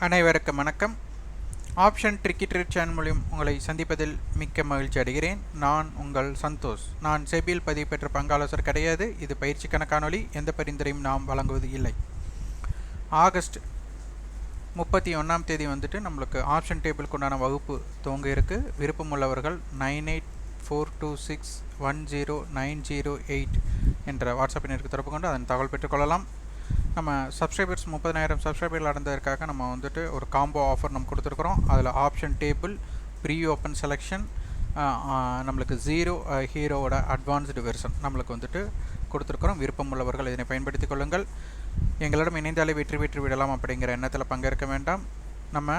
அனைவருக்கும் வணக்கம். Option tricky trade channel மூலம் உங்களை சந்திப்பதில் மிக்க மகிழ்ச்சி அடைகிறேன். நான் உங்கள் சந்தோஷ். நான் செபியில் பதிவு பெற்ற பங்காளர் கிடையாது. இது பயிற்சிக்கான காணொளி. எந்த பரிந்துரையும் நாம் வழங்குவது இல்லை. ஆகஸ்ட் 31ஆம் தேதி நம்மளுக்கு ஆப்ஷன் டேபிளுக்கு உண்டான வகுப்பு துவங்க இருக்கு. விருப்பம் உள்ளவர்கள் 9842610908 என்ற வாட்ஸ்அப் எண்ணிற்கு தொடர்பு கொண்டு அதன் தகவல் பெற்றுக்கொள்ளலாம். நம்ம சப்ஸ்கிரைபர்ஸ் 30,000 சப்ஸ்கிரைபர்கள் அடைந்ததற்காக நம்ம ஒரு காம்போ ஆஃபர் நம்ம கொடுத்துருக்குறோம். அதில் option table, pre open selection, நம்மளுக்கு ஹீரோவோட அட்வான்ஸ்டு வெர்ஷன் நம்மளுக்கு கொடுத்துருக்குறோம். விருப்பம் உள்ளவர்கள் இதனை பயன்படுத்தி கொள்ளுங்கள். எங்களிடம் இணைந்தாலே வெற்றி விடலாம் அப்படிங்கிற எண்ணத்தில் பங்கேற்க வேண்டாம். நம்ம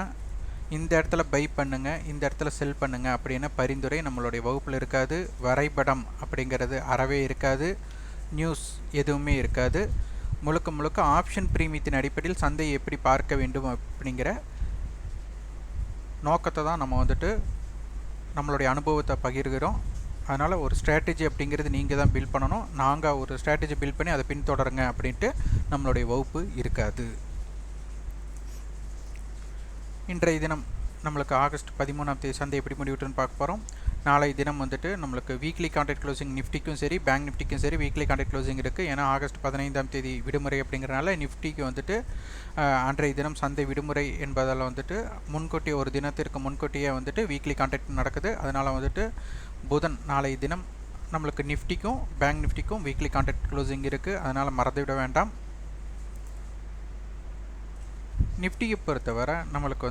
இந்த இடத்துல பை பண்ணுங்கள், இந்த இடத்துல செல் பண்ணுங்கள் அப்படின்னு பரிந்துரை நம்மளுடைய வகுப்பில் இருக்காது. வரைபடம் அப்படிங்கிறது அறவே இருக்காது. நியூஸ் எதுவுமே இருக்காது. முழுக்க ஆப்ஷன் பிரீமியத்தின் அடிப்படையில் சந்தையை எப்படி பார்க்க வேண்டும் அப்படிங்கிற நோக்கத்தை தான் நம்ம நம்மளுடைய அனுபவத்தை பகிர்கிறோம். அதனால் ஒரு ஸ்ட்ராட்டஜி அப்படிங்கிறது நீங்கள் தான் பில்ட் பண்ணணும். நாங்கள் ஒரு ஸ்ட்ராட்டஜி பில்ட் பண்ணி அதை பின்தொடருங்க அப்படின்ட்டு நம்மளுடைய வகுப்பு இருக்காது. இன்றைய தினம் நம்மளுக்கு ஆகஸ்ட் 13ஆம் தேதி சந்தை எப்படி முடிவிட்டுன்னு பார்க்க போகிறோம். நாளை தினம் நம்மளுக்கு வீக்லி கான்ட்ராக்ட் க்ளோசிங் நிஃப்டிக்கும் சரி, பேங்க் நிஃப்டிக்கும் சரி வீக்லி கான்ட்ராக்ட் க்ளோசிங் இருக்குது. ஏன்னா ஆகஸ்ட் 15ஆம் தேதி விடுமுறை அப்படிங்கிறனால நிஃப்டிக்கு அன்றைய தினம் சந்தை விடுமுறை என்பதால் முன்கூட்டியே ஒரு தினத்திற்கு முன்கூட்டியே வீக்லி கான்ட்ராக்ட் நடக்குது. அதனால் புதன் நாளை தினம் நம்மளுக்கு நிஃப்டிக்கும் பேங்க் நிஃப்டிக்கும் வீக்லி கான்ட்ராக்ட் க்ளோசிங் இருக்குது. அதனால் மறந்துவிட வேண்டாம். நிஃப்டியை பொறுத்தவரை நம்மளுக்கு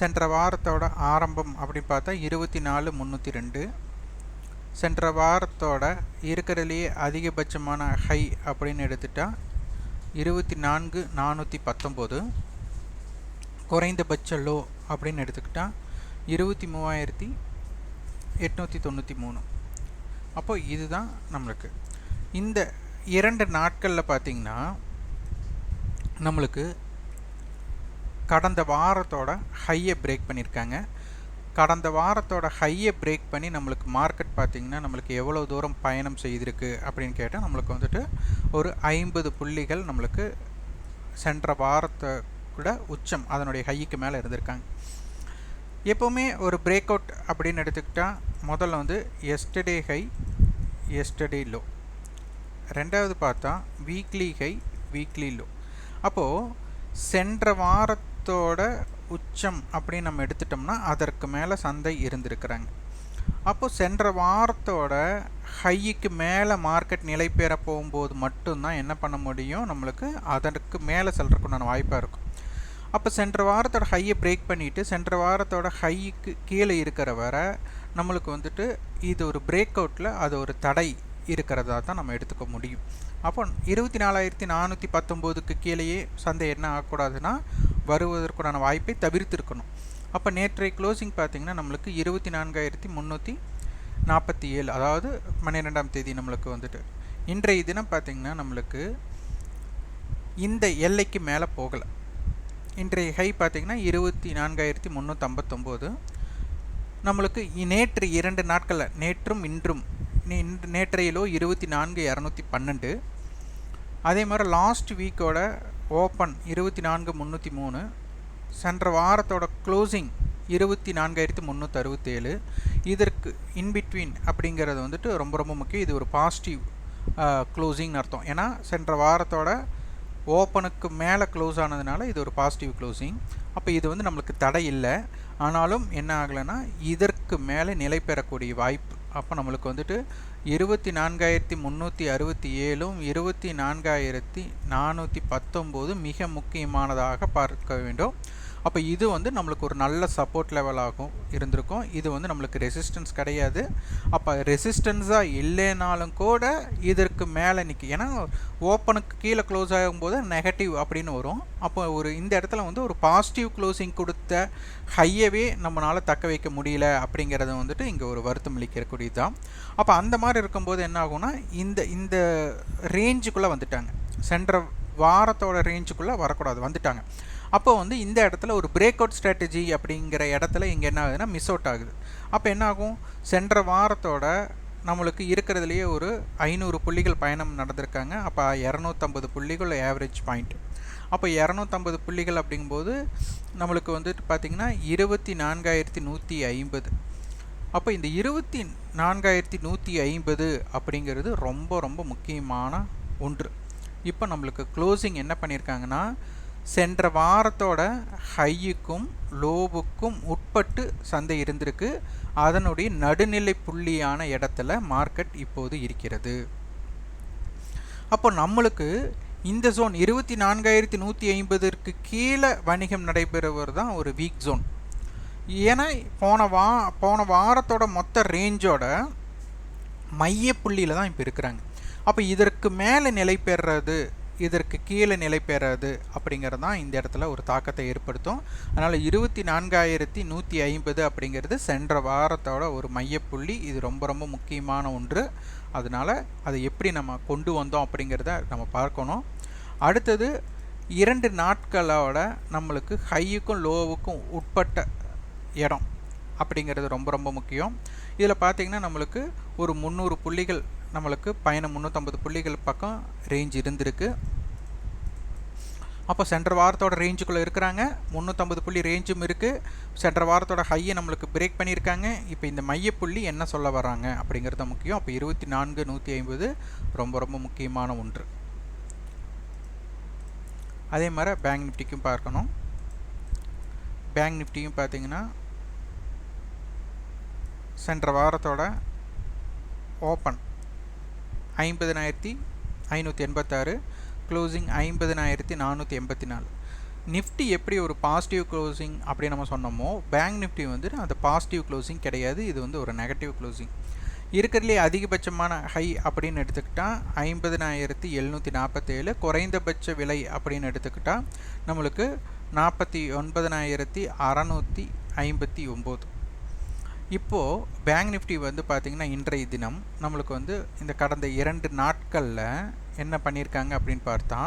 சென்ற வாரத்தோட ஆரம்பம் அப்படின்னு பார்த்தா 24,302. சென்ற வாரத்தோட இருக்கிறதுலேயே அதிகபட்சமான ஹை அப்படின்னு எடுத்துட்டா 24,419. குறைந்தபட்ச லோ அப்படின்னு எடுத்துக்கிட்டா 23,893. அப்போது இதுதான் நம்மளுக்கு இந்த 2 நாட்களில் பார்த்திங்கன்னா நம்மளுக்கு கடந்த வாரத்தோட ஹையை பிரேக் பண்ணியிருக்காங்க. கடந்த வாரத்தோட ஹையை பிரேக் பண்ணி நம்மளுக்கு மார்க்கெட் பார்த்திங்கன்னா நம்மளுக்கு எவ்வளோ தூரம் பயணம் செய்திருக்கு அப்படின்னு கேட்டால் நம்மளுக்கு ஒரு 50 புள்ளிகள் நம்மளுக்கு சென்ற வாரத்தை கூட உச்சம் அதனுடைய ஹைக்கு மேலே இருந்திருக்காங்க. எப்போவுமே ஒரு பிரேக் அவுட் அப்படின்னு எடுத்துக்கிட்டால் முதல்ல எஸ்டர்டே ஹை, எஸ்டர்டே லோ. ரெண்டாவது பார்த்தா வீக்லி ஹை, வீக்லி லோ. அப்போது சென்ற வாரத்தோட உச்சம் அப்படின்னு நம்ம எடுத்துட்டோம்னா அதற்கு மேலே சந்தை இருந்திருக்கிறாங்க. அப்போது சென்ற வாரத்தோட ஹைக்கு மேலே மார்க்கெட் நிலை பெற போகும்போது மட்டும்தான் என்ன பண்ண முடியும், நம்மளுக்கு அதற்கு மேலே செல்றதுக்குண்டான வாய்ப்பாக இருக்கும். அப்போ சென்ற வாரத்தோட ஹையை பிரேக் பண்ணிவிட்டு சென்ற வாரத்தோட ஹைக்கு கீழே இருக்கிற வரை நம்மளுக்கு இது ஒரு பிரேக் அவுட்டில் அது ஒரு தடை இருக்கிறதா தான் நம்ம எடுத்துக்க முடியும். அப்போ 24,419க்கு கீழேயே சந்தை என்ன ஆகக்கூடாதுன்னா வருவதற்குண்டான வாய்ப்பை தவிர்த்திருக்கணும். அப்போ நேற்றைய க்ளோசிங் பார்த்திங்கன்னா நம்மளுக்கு 24,347, அதாவது 12ஆம் தேதி நம்மளுக்கு இன்றைய தினம் பார்த்திங்கன்னா நம்மளுக்கு இந்த எல்லைக்கு மேலே போகலை. இன்றைய ஹை பார்த்திங்கன்னா 24,359. நம்மளுக்கு நேற்று 2 நாட்களில் நேற்றும் இன்றும் நேற்றையிலோ 24,212. அதே மாதிரி லாஸ்ட் வீக்கோட ஓப்பன் 24,303. சென்ற வாரத்தோட க்ளோசிங் 24,367. இதற்கு இன்பிட்வீன் அப்படிங்கிறது ரொம்ப முக்கியம். இது ஒரு பாசிட்டிவ் க்ளோசிங்னு அர்த்தம். ஏன்னா சென்ற வாரத்தோட ஓப்பனுக்கு மேலே க்ளோஸ் ஆனதுனால இது ஒரு பாசிட்டிவ் க்ளோசிங். அப்போ இது நம்மளுக்கு தடை இல்லை. ஆனாலும் என்ன ஆகலைன்னா இதற்கு மேலே நிலை பெறக்கூடிய வாய்ப்பு. அப்போ நம்மளுக்கு 24,367ம் 24,419 மிக முக்கியமானதாக பார்க்க வேண்டும். அப்போ இது நம்மளுக்கு ஒரு நல்ல சப்போர்ட் லெவலாகவும் இருந்திருக்கும். இது நம்மளுக்கு ரெசிஸ்டன்ஸ் கிடையாது. அப்போ ரெசிஸ்டன்ஸாக இல்லைனாலும் கூட இதற்கு மேலே ஏன்னா ஓப்பனுக்கு கீழே க்ளோஸ் ஆகும்போது நெகட்டிவ் அப்படின்னு வரும். அப்போ இந்த இடத்துல ஒரு பாசிட்டிவ் க்ளோசிங் கொடுத்த ஹையவே நம்மளால் தக்க வைக்க முடியல அப்படிங்கிறது இங்கே ஒரு வருத்தம் அளிக்கக்கூடியது தான். அப்போ அந்த மாதிரி இருக்கும்போது என்ன ஆகும்னா இந்த ரேஞ்சுக்குள்ளே வந்துட்டாங்க. சென்ற வாரத்தோட ரேஞ்சுக்குள்ளே வரக்கூடாது, வந்துட்டாங்க. அப்போ இந்த இடத்துல ஒரு பிரேக் அவுட் ஸ்ட்ராட்டஜி அப்படிங்கிற இடத்துல இங்கே என்ன ஆகுதுன்னா மிஸ் அவுட் ஆகுது. அப்போ என்ன ஆகும், சென்ற வாரத்தோட நம்மளுக்கு இருக்கிறதுலையே ஒரு 500 புள்ளிகள் பயணம் நடந்திருக்காங்க. அப்போ 250 புள்ளிகள் ஆவரேஜ் பாயிண்ட். அப்போ 250 புள்ளிகள் அப்படிங்கும்போது நம்மளுக்கு வந்துட்டு பார்த்திங்கன்னா 24,150. அப்போ இந்த 24,150 அப்படிங்கிறது ரொம்ப ரொம்ப முக்கியமான ஒன்று. இப்போ நம்மளுக்கு க்ளோசிங் என்ன பண்ணியிருக்காங்கன்னா, சென்ற வாரத்தோட ஹையுக்கும் லோவுக்கும் உட்பட்டு சந்தை இருந்திருக்கு. அதனுடைய நடுநிலை புள்ளியான இடத்துல மார்க்கெட் இப்போது இருக்கிறது. அப்போ நம்மளுக்கு இந்த ஜோன் 24,150க்கு கீழே வணிகம் நடைபெறுவது தான் ஒரு வீக் ஜோன். ஏன்னா போன வாரத்தோட மொத்த ரேஞ்சோட மைய புள்ளியில் தான் இப்போ இருக்கிறாங்க. அப்போ இதற்கு மேலே நிலை பெறுறது, இதற்கு கீழே நிலை பெறாது அப்படிங்கிறது தான் இந்த இடத்துல ஒரு தாக்கத்தை ஏற்படுத்தும். அதனால் 24,150 அப்படிங்கிறது சென்ற வாரத்தோட ஒரு மையப்புள்ளி. இது ரொம்ப ரொம்ப முக்கியமான ஒன்று. அதனால் அதை எப்படி நம்ம கொண்டு வந்தோம் அப்படிங்கிறத நம்ம பார்க்கணும். அடுத்தது 2 நாட்களோட நம்மளுக்கு ஹையுக்கும் லோவுக்கும் உட்பட்ட இடம் அப்படிங்கிறது ரொம்ப ரொம்ப முக்கியம். இதில் பார்த்திங்கன்னா நம்மளுக்கு ஒரு 300 புள்ளிகள் நம்மளுக்கு பயணம் 350 புள்ளிகள் பக்கம் ரேஞ்ச் இருந்திருக்கு. அப்போ சென்ற வாரத்தோட ரேஞ்சுக்குள்ளே இருக்கிறாங்க. 350 புள்ளி ரேஞ்சும் இருக்குது. சென்ற வாரத்தோட ஹையை நம்மளுக்கு பிரேக் பண்ணியிருக்காங்க. இப்போ இந்த மையப்புள்ளி என்ன சொல்ல வராங்க அப்படிங்கிறது முக்கியம். அப்போ 24,150 ரொம்ப ரொம்ப முக்கியமான ஒன்று. அதே மாதிரி பேங்க் நிஃப்டிக்கும் பார்க்கணும். பேங்க் நிஃப்டியும் பார்த்திங்கன்னா சென்ற வாரத்தோட ஓப்பன் 50,586, க்ளோசிங் 50,484. நிஃப்டி எப்படி ஒரு பாசிட்டிவ் க்ளோசிங் அப்படி நம்ம சொன்னோமோ, பேங்க் நிஃப்டி வந்து அந்த பாசிட்டிவ் க்ளோசிங் கிடையாது. இது வந்து ஒரு நெகட்டிவ் க்ளோசிங். இருக்கிறதுலே அதிகபட்சமான ஹை அப்படின்னு எடுத்துக்கிட்டால் 50,747, குறைந்தபட்ச விலை அப்படின்னு எடுத்துக்கிட்டால் நம்மளுக்கு 49,659. இப்போது பேங்க் நிஃப்டி வந்து பார்த்திங்கன்னா இன்றைய தினம் நம்மளுக்கு வந்து இந்த கடந்த 2 நாட்களில் என்ன பண்ணியிருக்காங்க அப்படின்னு பார்த்தா,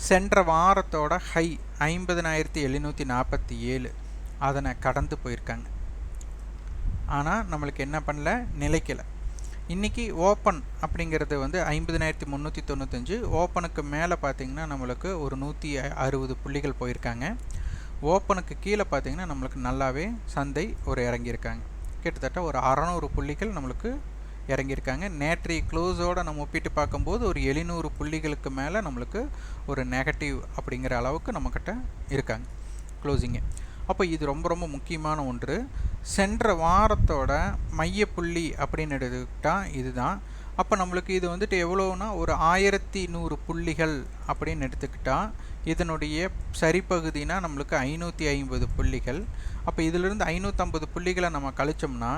சென்ற வாரத்தோட ஹை 50,747 அதனை கடந்து போயிருக்காங்க. ஆனால் நம்மளுக்கு என்ன பண்ணல, நிலைக்கலை. இன்றைக்கி ஓப்பன் அப்படிங்கிறது வந்து 50,395. ஓப்பனுக்கு மேலே பார்த்திங்கன்னா நம்மளுக்கு ஒரு 160 புள்ளிகள் போயிருக்காங்க. ஓப்பனுக்கு கீழே பார்த்திங்கன்னா நம்மளுக்கு நல்லாவே சந்தை ஒரு இறங்கியிருக்காங்க. கிட்டத்தட்ட ஒரு 600 புள்ளிகள் நம்மளுக்கு இறங்கியிருக்காங்க. நேற்றைய க்ளோஸோடு நம்ம ஒப்பிட்டு பார்க்கும்போது ஒரு 700 புள்ளிகளுக்கு மேலே நம்மளுக்கு ஒரு நெகட்டிவ் அப்படிங்கிற அளவுக்கு நம்மக்கிட்ட இருக்காங்க க்ளோசிங்கு. அப்போ இது ரொம்ப ரொம்ப முக்கியமான ஒன்று. சென்ற வாரத்தோட மையப்புள்ளி அப்படின்னு எடுத்துக்கிட்டால் இதுதான். அப்போ நம்மளுக்கு இது வந்துட்டு எவ்வளோனா ஒரு 1100 புள்ளிகள் அப்படின்னு எடுத்துக்கிட்டால் இதனுடைய சரிப்பகுதினா நம்மளுக்கு 550 புள்ளிகள். அப்போ இதிலிருந்து 550 புள்ளிகளை நம்ம கழிச்சோம்னா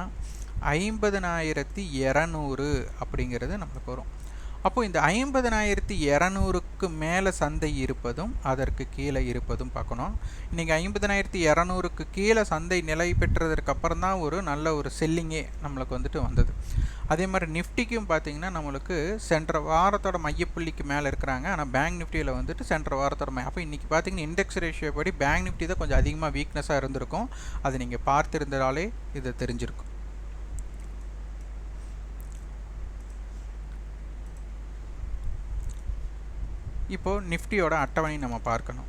50,200 அப்படிங்கிறது நம்மளுக்கு வரும். அப்போது இந்த 50,200க்கு மேலே சந்தை இருப்பதும் அதற்கு கீழே இருப்பதும் பார்க்கணும். இன்றைக்கி 50,200க்கு கீழே சந்தை நிலை பெற்றதற்கு அப்புறம் தான் ஒரு நல்ல ஒரு செல்லிங்கே நம்மளுக்கு வந்துட்டு வந்தது. அதே மாதிரி நிஃப்டிக்கும் பார்த்திங்கன்னா நம்மளுக்கு சென்ற வாரத்தோட மையப்புள்ளிக்கு மேலே இருக்கிறாங்க. ஆனால் பேங்க் நிஃப்டியில் வந்துட்டு சென்ற வாரத்தோட அப்போ இன்றைக்கி பார்த்திங்கன்னா இண்டெக்ஸ் ரேஷியோ படி பேங்க் நிஃப்டி தான் கொஞ்சம் அதிகமாக வீக்னஸாக இருந்திருக்கும். அது நீங்கள் பார்த்துருந்தாலே இது தெரிஞ்சிருக்கும். இப்போது நிஃப்டியோட அட்டவணை நம்ம பார்க்கணும்.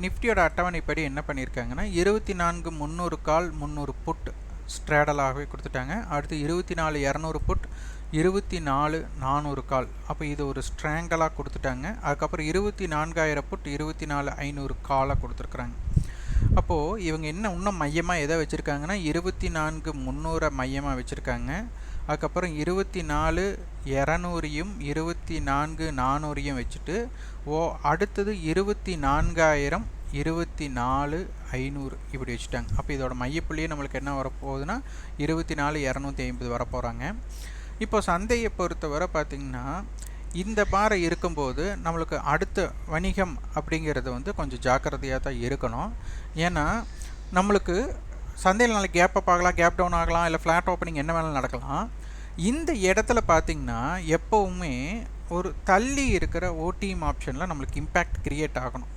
நிஃப்டியோட அட்டவணைப்படி என்ன பண்ணியிருக்காங்கன்னா 24,300 கால் 300 புட் ஸ்ட்ராடலாகவே கொடுத்துட்டாங்க. அடுத்து 24,200 புட் 24,400 கால். அப்போ இது ஒரு ஸ்ட்ராங்கலாக கொடுத்துட்டாங்க. அதுக்கப்புறம் 24,000 புட் 24,500 காலாக கொடுத்துருக்குறாங்க. அப்போது இவங்க இன்னும் மையமாக எதை வச்சுருக்காங்கன்னா 24,300 மையமாக வச்சுருக்காங்க. அதுக்கப்புறம் 24,200 24,400 வச்சுட்டு அடுத்தது 24,000 24,500 இப்படி வச்சுட்டாங்க. அப்போ இதோட மையப்புள்ளியே நம்மளுக்கு என்ன வரப்போகுதுன்னா 24,250 வரப்போகிறாங்க. இப்போ சந்தையை பொறுத்தவரை பார்த்திங்கன்னா இந்த பாறை இருக்கும்போது நம்மளுக்கு அடுத்த வணிகம் அப்படிங்கிறது வந்து கொஞ்சம் ஜாக்கிரதையாக தான் இருக்கணும். ஏன்னா நம்மளுக்கு சந்தையில் நாளைக்கு கேப் அப் ஆகலாம், கேப் டவுன் ஆகலாம், இல்லை ஃப்ளாட் ஓப்பனிங் என்ன வேணாலும் நடக்கலாம். இந்த இடத்துல பார்த்திங்கன்னா எப்போவுமே ஒரு தள்ளி இருக்கிற ஓடிஎம் ஆப்ஷனில் நம்மளுக்கு இம்பேக்ட் க்ரியேட் ஆகணும்.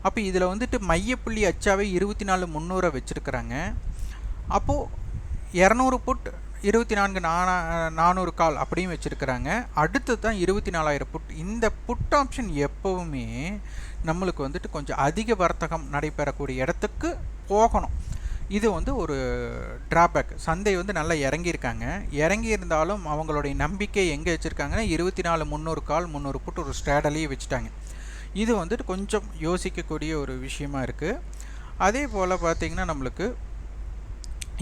அப்போ இதில் வந்துட்டு மையப்புள்ளி அச்சாவே 24,300 வச்சுருக்கிறாங்க. அப்போது 200 புட் 24,400 கால் அப்படியும் வச்சுருக்கிறாங்க. அடுத்து தான் 24,000 புட். இந்த புட் ஆப்ஷன் எப்போவுமே நம்மளுக்கு வந்துட்டு கொஞ்சம் அதிக வர்த்தகம் நடைபெறக்கூடிய இடத்துக்கு போகணும். இது வந்து ஒரு ட்ராபேக். சந்தை வந்து நல்லா இறங்கியிருக்காங்க. இறங்கி இருந்தாலும் அவங்களுடைய நம்பிக்கை எங்கே வச்சுருக்காங்கன்னா 24,300 கால் 300 புட் ஒரு ஸ்ட்ராடலியே வச்சுட்டாங்க. இது வந்துட்டு கொஞ்சம் யோசிக்கக்கூடிய ஒரு விஷயமா இருக்குது. அதே போல் பார்த்திங்கன்னா நம்மளுக்கு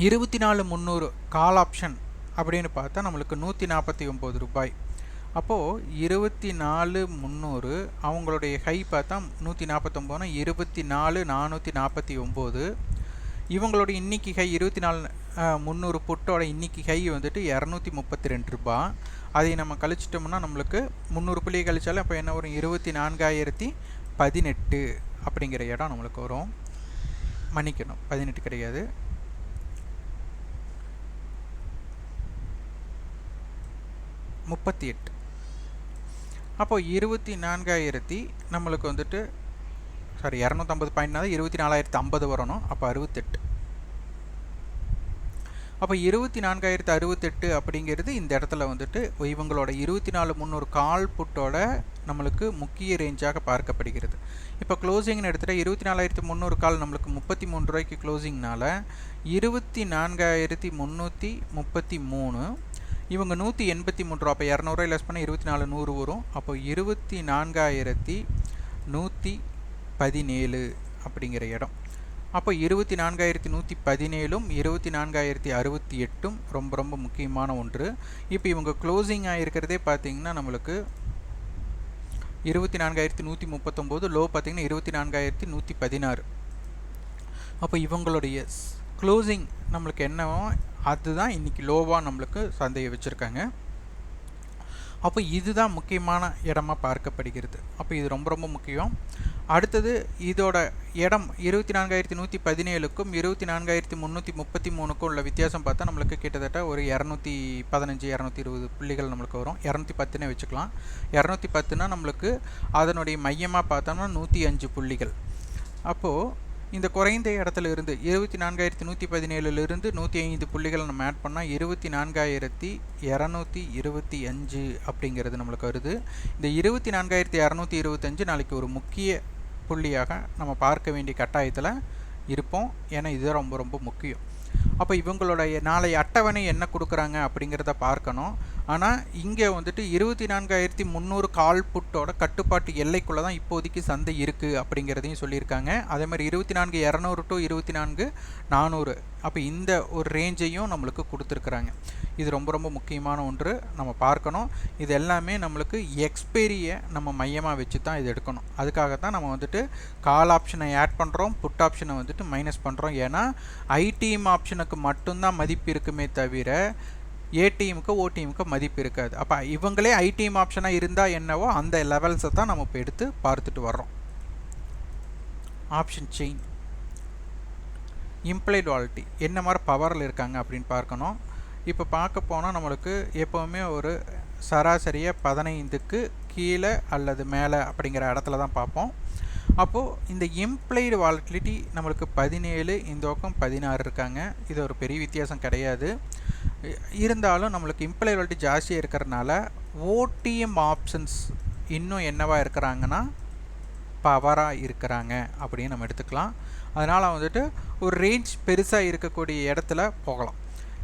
24,300 கால் ஆப்ஷன் அப்படின்னு பார்த்தா நம்மளுக்கு 149 ரூபாய். அப்போது 24,300 அவங்களுடைய ஹை பார்த்தா 149, 24,449. இவங்களோட இன்னைக்கு ஹை 24,300 புட்டோட இன்னைக்கு ஹை வந்துட்டு 232 ரூபா. அதை நம்ம கழிச்சிட்டோம்னா நம்மளுக்கு 300 புள்ளியை கழிச்சாலும் அப்போ என்ன வரும்? 24,018 அப்படிங்கிற இடம் நம்மளுக்கு வரும். மன்னிக்கணும், 18 கிடையாது, 38. அப்போ 24,000 நம்மளுக்கு வந்துட்டு 250 பாயிண்ட்னா 24,050 வரணும். அப்போ 68. அப்போ 24,068 அப்படிங்கிறது இந்த இடத்துல வந்துட்டு இவங்களோட 24,300 கால் புட்டோட நம்மளுக்கு முக்கிய ரேஞ்சாக பார்க்கப்படுகிறது. இப்போ க்ளோசிங்னு எடுத்துகிட்டா 24,300 கால் நம்மளுக்கு 33 ரூபாய்க்கு க்ளோசிங்னால 24,333. இவங்க 183 ரூபா. அப்போ 200 ரூபாய் லெஸ் பண்ணால் 24,100 வரும். அப்போ 24,117 அப்படிங்கிற இடம். அப்போ 24,117ம் 24,068 ரொம்ப ரொம்ப முக்கியமான ஒன்று. இப்போ இவங்க க்ளோசிங் ஆகிருக்கிறதே பார்த்திங்கன்னா நம்மளுக்கு 24,139, லோ பார்த்திங்கன்னா 24,116. அப்போ இவங்களுடைய க்ளோசிங் நம்மளுக்கு என்னவோ அதுதான் இன்றைக்கி லோவாக நம்மளுக்கு சந்தையை வச்சுருக்காங்க. அப்போ இதுதான் முக்கியமான இடமா பார்க்கப்படுகிறது. அப்போ இது ரொம்ப ரொம்ப முக்கியம். அடுத்தது இதோட இடம் 24,117க்கும் 24,333க்கும் உள்ள வித்தியாசம் பார்த்தா நம்மளுக்கு கிட்டத்தட்ட ஒரு 215 220 புள்ளிகள் நம்மளுக்கு வரும். 210னே வச்சுக்கலாம். 210னா நம்மளுக்கு அதனுடைய மையமாக பார்த்தோம்னா 105 புள்ளிகள். அப்போது இந்த குறைந்த இடத்துல இருந்து 24,117லிருந்து 105 புள்ளிகள் நம்ம ஆட் பண்ணால் 24,225 அப்படிங்கிறது நம்மளுக்கு வருது. இந்த 24,225 நாளைக்கு ஒரு முக்கிய புள்ளியாக நம்ம பார்க்க வேண்டிய கட்டாயத்தில் இருப்போம். ஏன்னா இது ரொம்ப ரொம்ப முக்கியம். அப்போ இவங்களுடைய நாளை அட்டவணை என்ன கொடுக்குறாங்க அப்படிங்கிறத பார்க்கணும். ஆனால் இங்கே வந்துட்டு 24,300 கால் புட்டோட கட்டுப்பாட்டு எல்லைக்குள்ளே தான் இப்போதைக்கு சந்தை இருக்குது அப்படிங்கிறதையும் சொல்லியிருக்காங்க. அதே மாதிரி 24,200 to 24,400 அப்போ இந்த ஒரு ரேஞ்சையும் நம்மளுக்கு கொடுத்துருக்குறாங்க. இது ரொம்ப ரொம்ப முக்கியமான ஒன்று, நம்ம பார்க்கணும். இது எல்லாமே நம்மளுக்கு எக்ஸ்பைரியை நம்ம மையமாக வச்சு தான் இது எடுக்கணும். அதுக்காகத்தான் நம்ம வந்துட்டு கால் ஆப்ஷனை ஆட் பண்ணுறோம், புட் ஆப்ஷனை வந்துட்டு மைனஸ் பண்ணுறோம். ஏன்னா ஐடிஎம் ஆப்ஷனுக்கு மட்டும்தான் மதிப்பு இருக்குமே தவிர ஏடிஎம்க்கு ஓடிஎம்க்கு மதிப்பு இருக்காது. அப்போ இவங்களே ஐடிஎம் ஆப்ஷனாக இருந்தால் என்னவோ அந்த லெவல்ஸை தான் நம்ம இப்போ எடுத்து பார்த்துட்டு வர்றோம். ஆப்ஷன் செயின் இம்ப்ளைட் வாலிட்டி என்ன மாதிரி பவரில் இருக்காங்க அப்படின்னு பார்க்கணும். இப்போ பார்க்க போனால் நம்மளுக்கு எப்போவுமே ஒரு சராசரியாக 15க்கு கீழே அல்லது மேலே அப்படிங்கிற இடத்துல தான் பார்ப்போம். அப்போது இந்த இம்ப்ளைடு வாலிட்டிலிட்டி நம்மளுக்கு 17, இந்த பக்கம் 16 இருக்காங்க. இது ஒரு பெரிய வித்தியாசம் கிடையாது. இருந்தாலும் நம்மளுக்கு இம்ப்ளைடு வாலிட்டி ஜாஸ்தியாக இருக்கிறதுனால ஓடிஎம் ஆப்ஷன்ஸ் இன்னும் என்னவாக இருக்கிறாங்கன்னா பவராக இருக்கிறாங்க அப்படின்னு நம்ம எடுத்துக்கலாம். அதனால் வந்துட்டு ஒரு ரேஞ்ச் பெருசாக இருக்கக்கூடிய இடத்துல போகலாம்.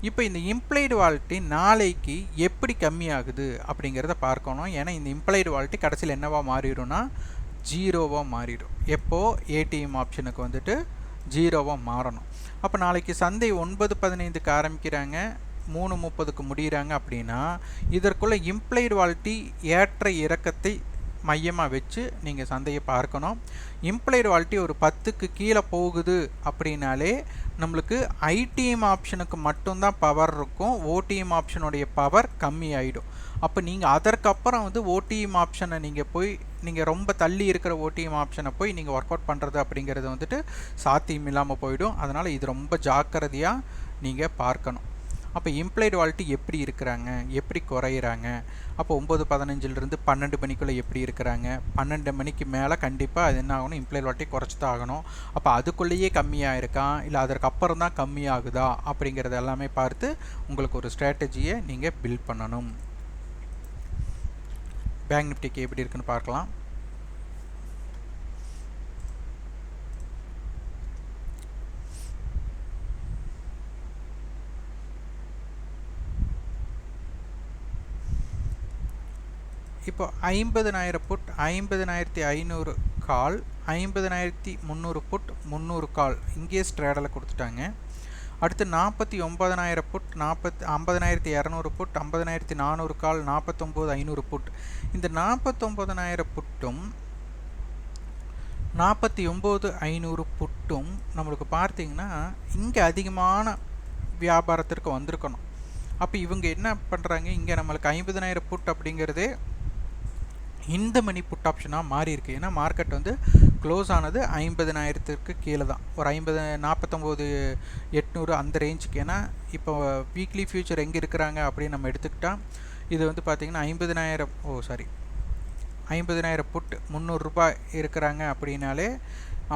இப்போ இந்த இம்ப்ளைடு வாலிட்டி நாளைக்கு எப்படி கம்மியாகுது அப்படிங்கிறத பார்க்கணும். ஏன்னா இந்த இம்ப்ளைடு வாலிட்டி கடைசியில் என்னவாக மாறிடும்னா 0வாக மாறிடும். எப்போது ஏடிஎம் ஆப்ஷனுக்கு வந்துட்டு 0வாக மாறணும். அப்போ நாளைக்கு சந்தை 9:15க்கு ஆரம்பிக்கிறாங்க, 3:30க்கு முடிகிறாங்க அப்படின்னா இதற்குள்ள இம்ப்ளைடு வாலிட்டி ஏற்ற இறக்கத்தை மையமாக வச்சு நீங்கள் சந்தையை பார்க்கணும். இம்ப்ளைடு வாலிட்டி ஒரு 10க்கு கீழே போகுது அப்படின்னாலே நம்மளுக்கு ஐடிஎம் ஆப்ஷனுக்கு மட்டும்தான் பவர் இருக்கும், ஓடிஎம் ஆப்ஷனுடைய பவர் கம்மி ஆகிடும். அப்போ நீங்கள் அதற்கப்புறம் வந்து ஓடிஎம் ஆப்ஷனை நீங்கள் ரொம்ப தள்ளி இருக்கிற ஓடிஎம் ஆப்ஷனை போய் நீங்கள் ஒர்க் அவுட் பண்ணுறது அப்படிங்கிறது வந்துட்டு சாத்தியம் இல்லாமல் போயிடும். அதனால் இது ரொம்ப ஜாக்கிரதையாக நீங்கள் பார்க்கணும். அப்போ இம்ப்ளைடு வாலிட்டி எப்படி இருக்கிறாங்க, எப்படி குறையிறாங்க, அப்போ 9:15 12 மணிக்குள்ளே எப்படி இருக்கிறாங்க, 12 மணிக்கு மேலே கண்டிப்பாக அது என்ன ஆகணும், இம்ப்ளைடு வாலிட்டி குறைச்சி தான் ஆகணும். அப்போ அதுக்குள்ளேயே கம்மியாக இருக்கா இல்லை அதற்கு அப்புறம் தான் கம்மியாகுதா அப்படிங்கிறது எல்லாமே பார்த்து உங்களுக்கு ஒரு ஸ்ட்ராட்டஜியை நீங்கள் பில்ட் பண்ணணும். பேங்க் நிஃப்டிக்கு எப்படி இருக்குன்னு பார்க்கலாம். இப்போ 50,000 புட் 50,500 கால், 50,300 புட் 300 கால் இங்கேயே ஸ்ட்ராடலில் கொடுத்துட்டாங்க. அடுத்து 49,000 புட் 50,200 புட் 50,400 கால் 49,500 புட். இந்த 49,000 புட்டும் 49,500 புட்டும் நம்மளுக்கு பார்த்தீங்கன்னா இங்கே அதிகமான வியாபாரத்திற்கு வந்திருக்கணும். அப்போ இவங்க என்ன பண்ணுறாங்க, இங்கே நம்மளுக்கு 50,000 புட் அப்படிங்கிறதே இந்த மணி புட் ஆப்ஷனாக மாறி இருக்குது. ஏன்னா மார்க்கெட் வந்து க்ளோஸ் ஆனது 50,000க்கு கீழே தான், ஒரு 49,800 அந்த ரேஞ்சுக்கு. ஏன்னா இப்போ வீக்லி ஃபியூச்சர் எங்கே இருக்கிறாங்க அப்படின்னு நம்ம எடுத்துக்கிட்டால் இது வந்து பார்த்திங்கன்னா 50,000 புட் 300 ரூபாய் இருக்கிறாங்க அப்படின்னாலே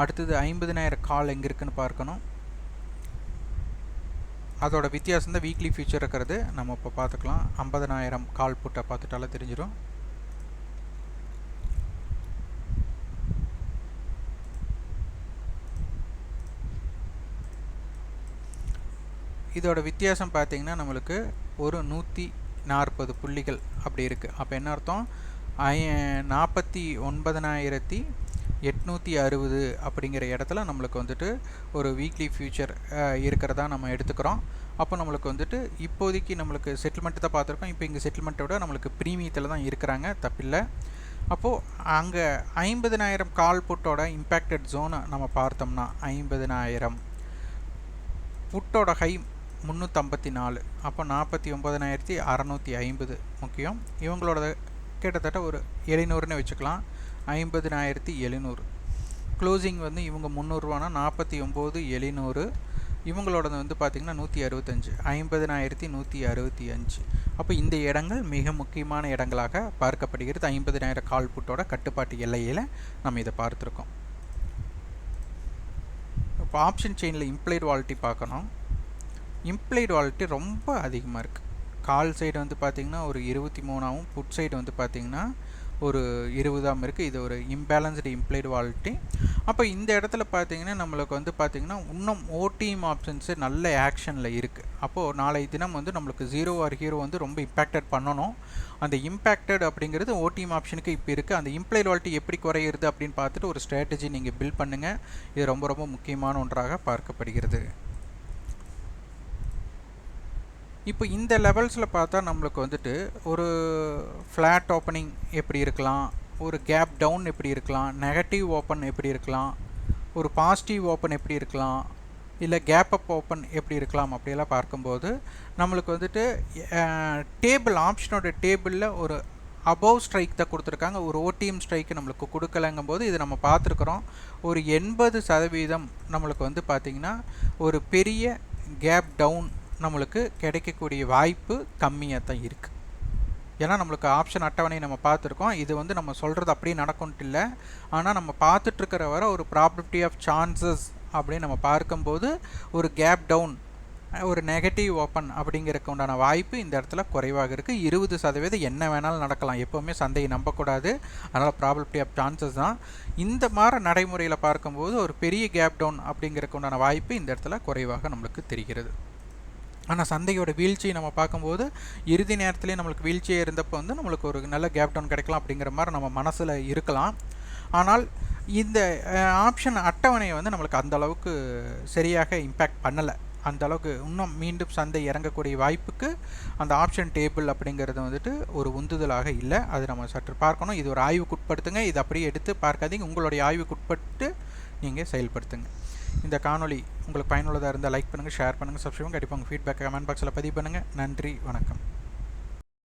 அடுத்தது 50,000 கால் எங்கே இருக்குன்னு பார்க்கணும். அதோட வித்தியாசம் தான் வீக்லி ஃபியூச்சர் இருக்கிறது. நம்ம இப்போ பார்த்துக்கலாம். 50,000 கால் புட்டை பார்த்துட்டாலே தெரிஞ்சிடும். இதோட வித்தியாசம் பார்த்திங்கன்னா நம்மளுக்கு ஒரு 140 புள்ளிகள் அப்படி இருக்குது. அப்போ என்ன அர்த்தம், 49,860 அப்படிங்கிற இடத்துல நம்மளுக்கு வந்துட்டு ஒரு வீக்லி ஃபியூச்சர் இருக்கிறதா நம்ம எடுத்துக்கிறோம். அப்போ நம்மளுக்கு வந்துட்டு இப்போதைக்கு நம்மளுக்கு செட்டில்மெண்ட் தான் பார்த்துருக்கோம். இப்போ இங்கே செட்டில்மெண்ட்டோட நம்மளுக்கு ப்ரீமியத்தில் தான் இருக்கிறாங்க, தப்பில்லை. அப்போது அங்கே 50,000 கால் புட்டோட இம்பேக்டட் ஜோனை நம்ம பார்த்தோம்னா 50,000 புட்டோட ஹை 354, அப்போ 49,650 முக்கியம். இவங்களோட கிட்டத்தட்ட ஒரு 700ன்னு வச்சுக்கலாம், 50,700. க்ளோசிங் வந்து இவங்க 300 ரூபானா 49,700. இவங்களோட வந்து பார்த்திங்கன்னா 165, 50,165. அப்போ இந்த இடங்கள் மிக முக்கியமான இடங்களாக பார்க்கப்படுகிறது. 50,000 கால் புட்டோட கட்டுப்பாட்டு எல்லையில் நம்ம இதை பார்த்துருக்கோம். இப்போ ஆப்ஷன் செயினில் இம்ப்ளைடு வாலிட்டி பார்க்கணும். இம்ப்ளைடு வாலிட்டி ரொம்ப அதிகமாக இருக்குது. கால் சைடு வந்து பார்த்திங்கன்னா ஒரு 23ஆகவும், புட் சைடு வந்து பார்த்திங்கன்னா ஒரு 20ஆகவும் இருக்குது. இது ஒரு இம்பேலன்ஸ்டு இம்ப்ளைடு வாலிட்டி. அப்போ இந்த இடத்துல பார்த்திங்கன்னா நம்மளுக்கு வந்து பார்த்திங்கன்னா இன்னும் ஓடிஎம் ஆப்ஷன்ஸு நல்ல ஆக்ஷனில் இருக்குது. அப்போது நாளை தினம் வந்து நம்மளுக்கு 0 ஆர் ஹீரோ வந்து ரொம்ப இம்பேக்டட் பண்ணணும். அந்த இம்பேக்டட் அப்படிங்கிறது ஓடிஎம் ஆப்ஷனுக்கு இப்போ இருக்குது. அந்த இம்ப்ளைடு வாலிட்டி எப்படி குறையிறது அப்படின்னு பார்த்துட்டு ஒரு ஸ்ட்ராட்டஜி நீங்கள் பில்ட் பண்ணுங்கள். இது ரொம்ப ரொம்ப முக்கியமான ஒன்றாக பார்க்கப்படுகிறது. இப்போ இந்த லெவல்ஸில் பார்த்தா நம்மளுக்கு வந்துட்டு ஒரு ஃப்ளாட் ஓப்பனிங் எப்படி இருக்கலாம், ஒரு கேப் டவுன் எப்படி இருக்கலாம், நெகட்டிவ் ஓப்பன் எப்படி இருக்கலாம், ஒரு பாசிட்டிவ் ஓப்பன் எப்படி இருக்கலாம், இல்லை கேப் அப் ஓப்பன் எப்படி இருக்கலாம் அப்படியெல்லாம் பார்க்கும்போது நம்மளுக்கு வந்துட்டு டேபிள் ஆப்ஷனோட டேபிளில் ஒரு அபவ் ஸ்ட்ரைக் தான் கொடுத்துருக்காங்க, ஒரு ஓடிஎம் ஸ்ட்ரைக்கு நம்மளுக்கு கொடுக்கலங்கும் போது இது நம்ம பார்த்துருக்குறோம். ஒரு 80% நம்மளுக்கு வந்து பார்த்திங்கன்னா ஒரு பெரிய கேப் டவுன் நம்மளுக்கு கிடைக்கக்கூடிய வாய்ப்பு கம்மியாக தான் இருக்குது. ஏன்னா நம்மளுக்கு ஆப்ஷன் அட்டவணை நம்ம பார்த்துருக்கோம். இது வந்து நம்ம சொல்கிறது அப்படியே நடக்கும்ட்டு இல்லை, ஆனால் நம்ம பார்த்துட்ருக்கிற வர ஒரு ப்ராபபிலிட்டி ஆஃப் சான்சஸ் அப்படின்னு நம்ம பார்க்கும்போது ஒரு கேப் டவுன், ஒரு நெகட்டிவ் ஓப்பன் அப்படிங்கிறதுக்கு உண்டான வாய்ப்பு இந்த இடத்துல குறைவாக இருக்குது. 20% என்ன வேணாலும் நடக்கலாம், எப்போவுமே சந்தையை நம்பக்கூடாது. அதனால் ப்ராபபிலிட்டி ஆஃப் சான்சஸ் தான். இந்த மாதிரி நடைமுறையில் பார்க்கும்போது ஒரு பெரிய கேப் டவுன் அப்படிங்கிறதுக்கு உண்டான வாய்ப்பு இந்த இடத்துல குறைவாக நம்மளுக்கு தெரிகிறது. ஆனால் சந்தையோட வீழ்ச்சியை நம்ம பார்க்கும்போது இறுதி நேரத்துலேயே நம்மளுக்கு வீழ்ச்சியாக இருந்தப்போ வந்து நம்மளுக்கு ஒரு நல்ல கேப் டவுன் கிடைக்கலாம் அப்படிங்கிற மாதிரி நம்ம மனசில் இருக்கலாம். ஆனால் இந்த ஆப்ஷன் அட்டவணையை வந்து நம்மளுக்கு அந்தளவுக்கு சரியாக இம்பேக்ட் பண்ணலை. அந்தளவுக்கு இன்னும் மீண்டும் சந்தை இறங்கக்கூடிய வாய்ப்புக்கு அந்த ஆப்ஷன் டேபிள் அப்படிங்கிறது வந்துட்டு ஒரு உந்துதலாக இல்லை. அது நம்ம சற்று பார்க்கணும். இது ஒரு ஆய்வுக்குட்படுத்துங்க, இது அப்படியே எடுத்து பார்க்காதீங்க, உங்களுடைய ஆய்வுக்குட்பட்டு நீங்கள் செயல்படுத்துங்க. இந்த காணொளி உங்களுக்கு பயனுள்ளதாக இருந்தால் லைக் பண்ணுங்கள், ஷேர் பண்ணுங்கள், சப்ஸ்கிரைப் பண்ணுங்கள். கண்டிப்பாக உங்கள் ஃபீட்பேக் கமெண்ட் பாக்ஸில் பதிவு பண்ணுங்கள். நன்றி, வணக்கம்.